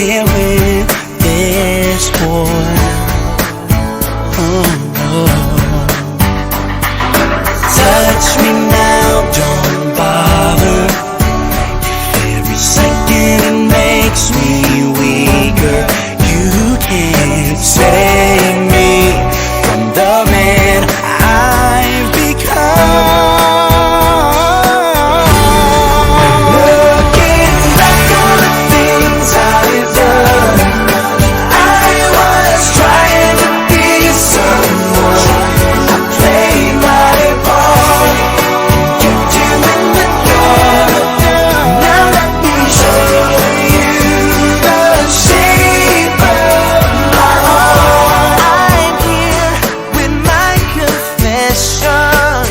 here with this boy. Oh, oh. Touch me now, don't bother. Every second it makes me weaker. You can't save me from the man I've become. Looking back on the things I've done, I was trying to be someone. I played my part, kept you in the dark. Now let me show you the shape of my heart. I'm here with my confession.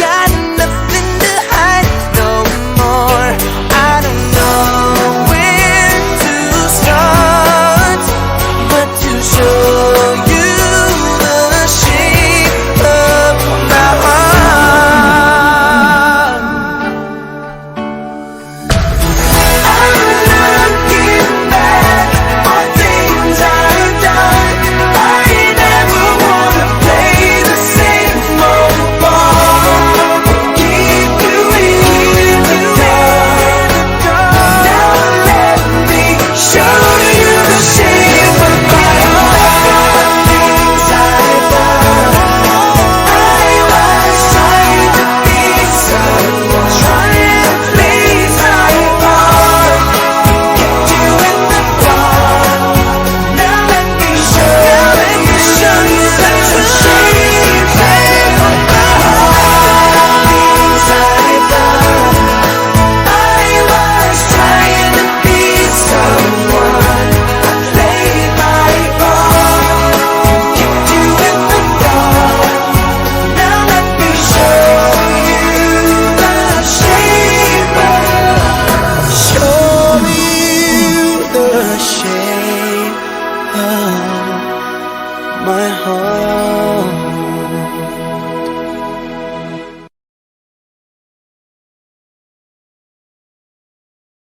Got nothing to hide no more. I don't know where to start, but to show you the shape of my heart. I'm looking back on things I've done. I never wanna play the same old ball. Keep you in the dark. Now let me show you the shape of my heart. Things I've done, I was trying to be someone, trying to please my heart. Kept you in the dark. Now let me show you the shape of my heart. Things I've done, I was trying to be someone. I played my part, kept you in the dark. Now let me show you the shape of my heart.